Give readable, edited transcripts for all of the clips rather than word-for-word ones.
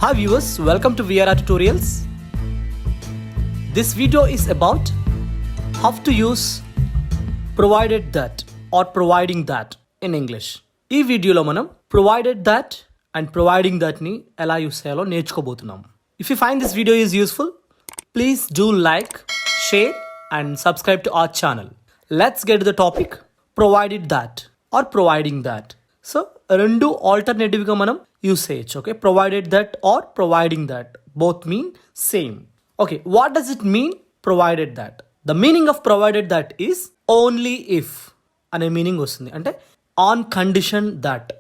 Hi viewers, welcome to VRR Tutorials. This video is about how to use provided that or providing that in English. ఈ వీడియోలో మనం provided that and providing that ని ఎలా use చేయాలో నేర్చుకోబోతున్నాం. If you find this video is useful, please do like, share and subscribe to our channel. Let's get to the topic, provided that or providing that. So రెండు ఆల్టర్నేటివ్గా మనం use చేయొచ్చు. Okay, provided that or providing that both mean same. Okay, what does it mean provided that? The meaning of provided that is only if అనే meaning వస్తుంది. అంటే on condition that,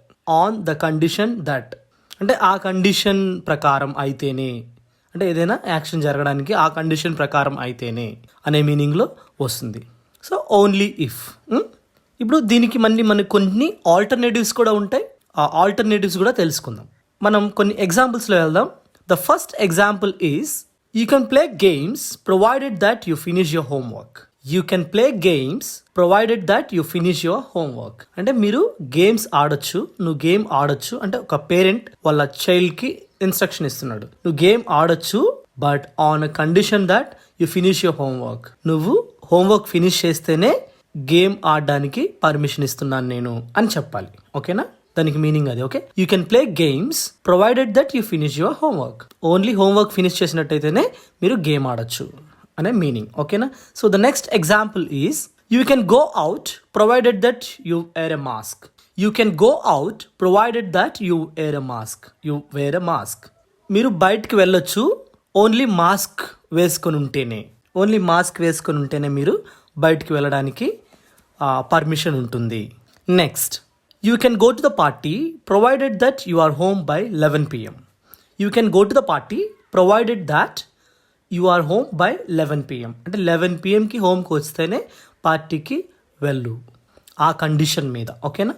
on the condition that, అంటే ఆ condition ప్రకారం అయితేనే, అంటే ఏదైనా action జరగడానికి ఆ కండిషన్ ప్రకారం అయితేనే అనే మీనింగ్లో వస్తుంది. So only if. ఇప్పుడు దీనికి మనకి కొన్ని ఆల్టర్నేటివ్స్ కూడా ఉంటాయి. ఆ ఆల్టర్నేటివ్స్ కూడా తెలుసుకుందాం. మనం కొన్ని ఎగ్జాంపుల్స్లో వెళ్దాం. The first example is you can play games provided that you finish your homework. You can play games provided that you finish your homework. అంటే మీరు గేమ్స్ ఆడొచ్చు, నువ్వు గేమ్ ఆడొచ్చు. అంటే ఒక పేరెంట్ వాళ్ళ చైల్డ్కి ఇన్స్ట్రక్షన్ ఇస్తున్నాడు, నువ్వు గేమ్ ఆడొచ్చు but on a condition that you finish your homework. నువ్వు హోంవర్క్ ఫినిష్ చేస్తేనే గేమ్ ఆడడానికి పర్మిషన్ ఇస్తున్నాను నేను అని చెప్పాలి. ఓకేనా, దానికి మీనింగ్ అది. Okay, you can play games provided that you finish your homework. Only homework finish చేసినట్టయితేనే మీరు గేమ్ ఆడొచ్చు అనే మీనింగ్. ఓకేనా, so the next example is you can go out provided that you wear a mask. You can go out provided that you wear a mask. You wear a mask. మీరు బయటికి వెళ్ళొచ్చు only mask వేసుకొని ఉంటేనే. Only mask వేసుకొని ఉంటేనే మీరు బయటికి వెళ్ళడానికి పర్మిషన్ ఉంటుంది. Next, you can go to the party provided that you are home by 11 PM. You can go to the party provided that you are home by 11 PM. అంటే 11 PMకి హోమ్కి వస్తేనే పార్టీకి వెళ్ళు, ఆ కండిషన్ మీద. ఓకేనా,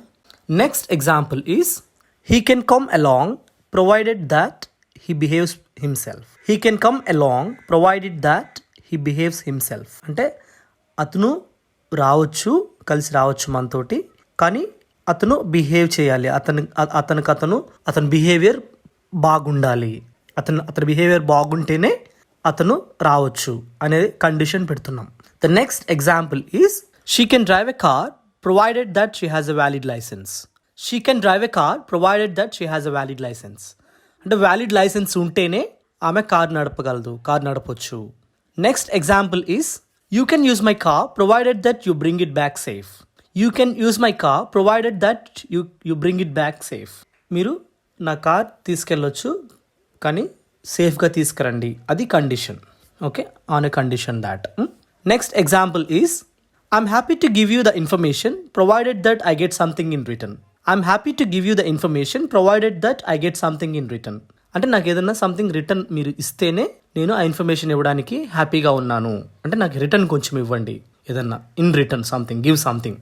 next example is he can come along provided that he behaves himself. He can come along provided that he behaves himself. అంటే అతను రావచ్చు, కలిసి రావచ్చు మనతోటి, కానీ అతను బిహేవ్ చేయాలి. అతని బిహేవియర్ బాగుండాలి. అతని బిహేవియర్ బాగుంటేనే అతను రావచ్చు అనేది కండిషన్ పెడుతున్నాం. The next example is she can drive a car provided that she has a valid licence. She can drive a car provided that she has a valid licence. అంటే valid licence ఉంటేనే ఆమె car నడపొచ్చు. Next example is you can use my car provided that you bring it back safe. You can use my car provided that you bring it back safe. మీరు నా car తీసుకెళ్ళొచ్చు కానీ సేఫ్గా తీసుకురండి, అది condition. Okay, on a condition that. Next example is I'm happy to give you the information provided that I get something in return. I'm happy to give you the information provided that I get something in return. అంటే నాకు ఏదన్నా something return మీరు ఇస్తేనే నేను ఆ information ఇవ్వడానికి హ్యాపీగా ఉన్నాను. అంటే నాకు రిటర్న్ కొంచెం ఇవ్వండి, ఏదన్నా in return something, give something.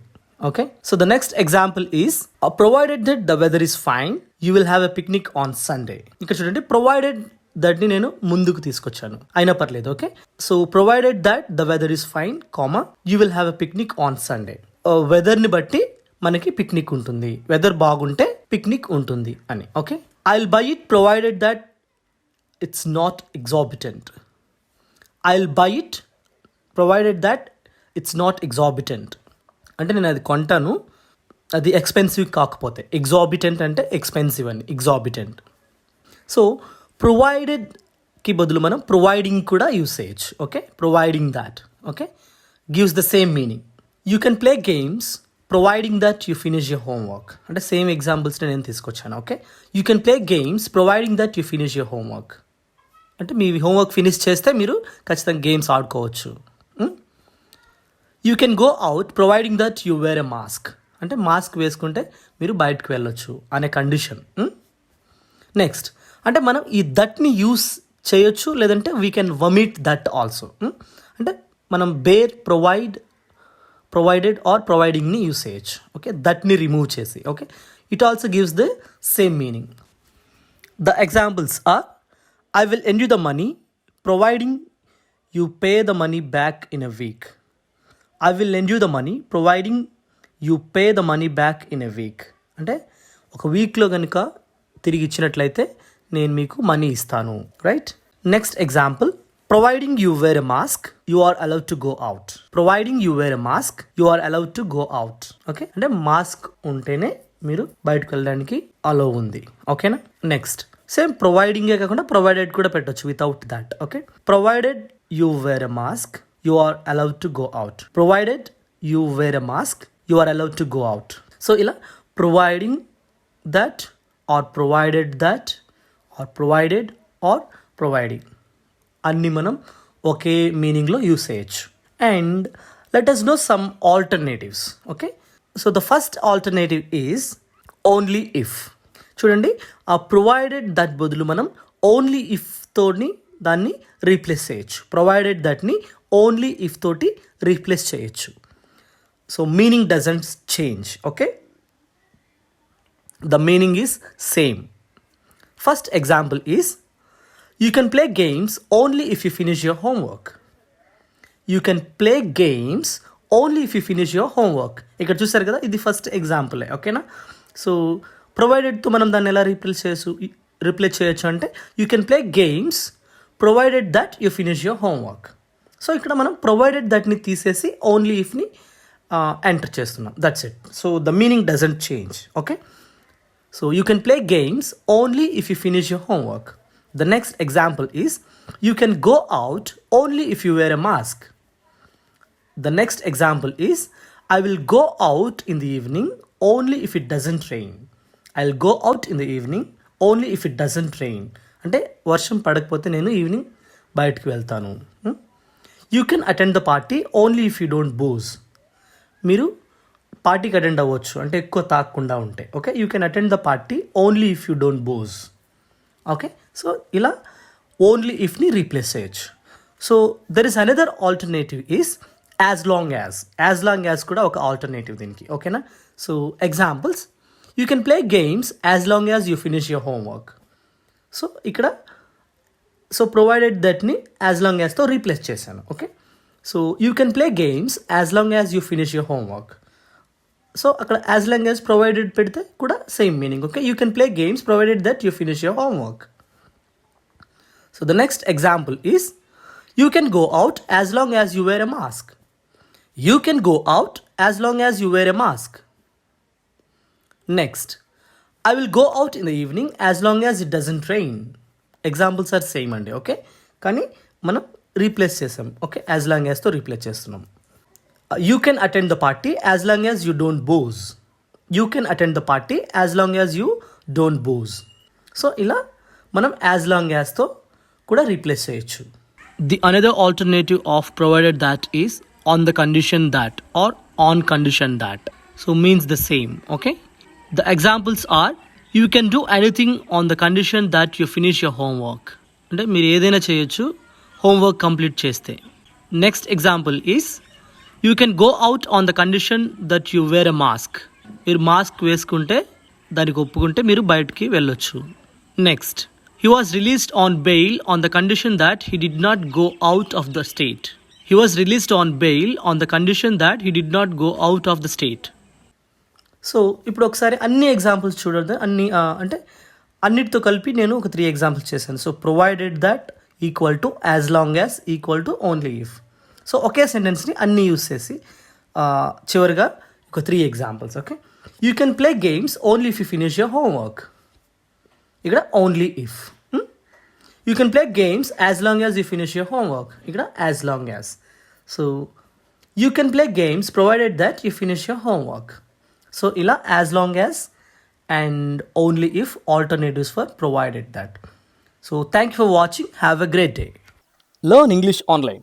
Okay, so the next example is provided that the weather is fine you will have a picnic on Sunday. ఇక్కడ చూడండి, ప్రొవైడెడ్ దట్ని నేను ముందుకు తీసుకొచ్చాను, అయినా పర్లేదు. Okay, so provided that the weather is fine comma you will have a picnic on Sunday. వెదర్ని బట్టి మనకి పిక్నిక్ ఉంటుంది, వెదర్ బాగుంటే పిక్నిక్ ఉంటుంది అని. Okay, I'll buy it provided that it's not exorbitant. I'll buy it provided that it's not exorbitant. అంటే నేను అది కొంటాను, అది ఎక్స్పెన్సివ్ కాకపోతే. ఎగ్జార్బిటెంట్ అంటే ఎక్స్పెన్సివ్ అని, ఎగ్జార్బిటెంట్. సో ప్రొవైడెడ్కి బదులు మనం ప్రొవైడింగ్ కూడా యూస్ చేయొచ్చు. Okay, providing that. Okay, gives the same meaning. You can play games providing that you finish your homework. అంటే సేమ్ ఎగ్జాంపుల్స్ని నేను తీసుకొచ్చాను. Okay, you can play games providing that you finish your homework. అంటే మీ homework finish చేస్తే మీరు ఖచ్చితంగా games ఆడుకోవచ్చు. You can go out providing that you wear a mask. అంటే మాస్క్ వేసుకుంటే మీరు బయటకు వెళ్ళొచ్చు అనే కండిషన్. నెక్స్ట్, అంటే మనం ఈ దట్ని యూస్ చేయొచ్చు, లేదంటే we can omit that also. అంటే మనం ప్రొవైడెడ్ ఆర్ ప్రొవైడింగ్ని యూస్ చేయొచ్చు. ఓకే, దట్ని రిమూవ్ చేసి. Okay, it also gives the same meaning. The examples are I will lend you the money providing you pay the money back in a week. I will lend you the money providing you pay the money back in a week. అంటే ఒక వీక్లో కనుక తిరిగి ఇచ్చినట్లయితే నేను మీకు money ఇస్తాను, right? Next example, providing you wear a mask you are allowed to go out. Providing you wear a mask you are allowed to go out. Okay, అంటే మాస్క్ ఉంటేనే మీరు బయటకు వెళ్ళడానికి అలో ఉంది. ఓకేనా? నెక్స్ట్ సేమ్ ప్రొవైడింగే కాకుండా ప్రొవైడెడ్ కూడా పెట్టొచ్చు without that. Okay, provided you wear a mask you are allowed to go out. Provided you wear a mask you are allowed to go out. So ఇలా providing that or provided that or provided or providing అన్ని మనం ఒకే మీనింగ్లో use చేయొచ్చు. And let us know some alternatives. Okay, so the first alternative is only if. చూడండి, ఆ provided that బదులు మనం ఓన్లీ ఇఫ్ తోని దాన్ని రీప్లేస్ చేయొచ్చు. ప్రొవైడెడ్ దట్ని ఓన్లీ ఇఫ్ తోటి రీప్లేస్ చేయొచ్చు. So meaning doesn't change. Okay, the meaning is same. First example is you can play games only if you finish your homework. You can play games only if you finish your homework. ఇక్కడ చూసారు కదా, ఇది first ఎగ్జాంపులే. ఓకేనా? So ప్రొవైడెడ్తో మనం దాన్ని ఎలా replace చేయొచ్చు అంటే you can play games provided that you finish your homework. So ఇక్కడ మనం ప్రొవైడెడ్ దట్ని తీసేసి ఓన్లీ ఇఫ్ని ఎంటర్ చేస్తున్నాం. That's it. So the meaning doesn't change. Okay, so you can play games only if you finish your homework. The next example is you can go out only if you wear a mask. The next example is I will go out in the evening only if it doesn't rain. I'll go out in the evening only if it doesn't rain. అంటే వర్షం పడకపోతే నేను evening బయటకు వెళ్తాను. You can attend the party only if you don't booze. మీరు పార్టీకి attend అవ్వచ్చు అంటే ఎక్కువ తాగకుండా ఉంటే. Okay, you can attend the party only if you don't booze. Okay, so ఇలా ఓన్లీ ఇఫ్ని రీప్లేస్ చేయొచ్చు. So there is another alternative is as long as కూడా ఒక ఆల్టర్నేటివ్ దీనికి. ఓకేనా? So examples, you can play games as long as you finish your homework. So ఇక్కడ so provided దట్ని as long యాజ్తో replace చేశాను. Okay, so you can play games as long as you finish your homework. So అక్కడ as long as provided పెడితే కూడా same meaning. Okay, you can play games provided that you finish your homework. So the next example is you can go out as long as you wear a mask. You can go out as long as you wear a mask. Next, I will go out in the evening as long as it doesn't rain. Examples are same అండి. Okay, కానీ మనం replace చేసాం. Okay, as long యాజ్తో replace చేస్తున్నాం. You can attend the party as long as you don't booze. You can attend the party as long as you don't booze. So ఇలా మనం as long యాజ్తో కూడా replace చేయొచ్చు. The another alternative of provided that is on the condition that or on condition that. So means the same. Okay, the examples are you can do anything on the condition that you finish your homework. అంటే మీరు ఏదైనా చేయొచ్చు homework complete చేస్తే. Next example is you can go out on the condition that you wear a mask. మీరు mask వేసుకుంటే దానికి ఒప్పుకుంటే మీరు బయటికి వెళ్ళొచ్చు. Next, he was released on bail on the condition that he did not go out of the state. He was released on bail on the condition that he did not go out of the state. So ఇప్పుడు ఒకసారి అన్ని examples చూడండి. అంటే అన్నిటితో కలిపి నేను ఒక 3 examples చేశాను. So provided that equal to as long as equal to only if. So ఒకే సెంటెన్స్ని అన్నీ యూస్ చేసి చివరిగా ఒక 3 examples. Okay, you can play games only if you finish your homework. ఇక్కడ only if. You can play games as long as you finish your homework. Ikkada as long as. So you can play games provided that you finish your homework. So ila as long as and only if alternatives for provided that. So thank you for watching. Have a great day. Learn English online.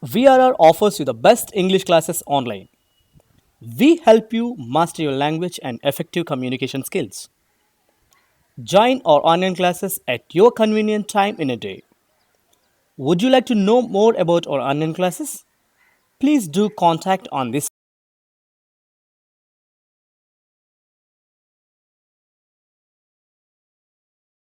VRR offers you the best English classes online. We help you master your language and effective communication skills. Join our online classes at your convenient time in a day. Would you like to know more about our online classes? Please do contact on this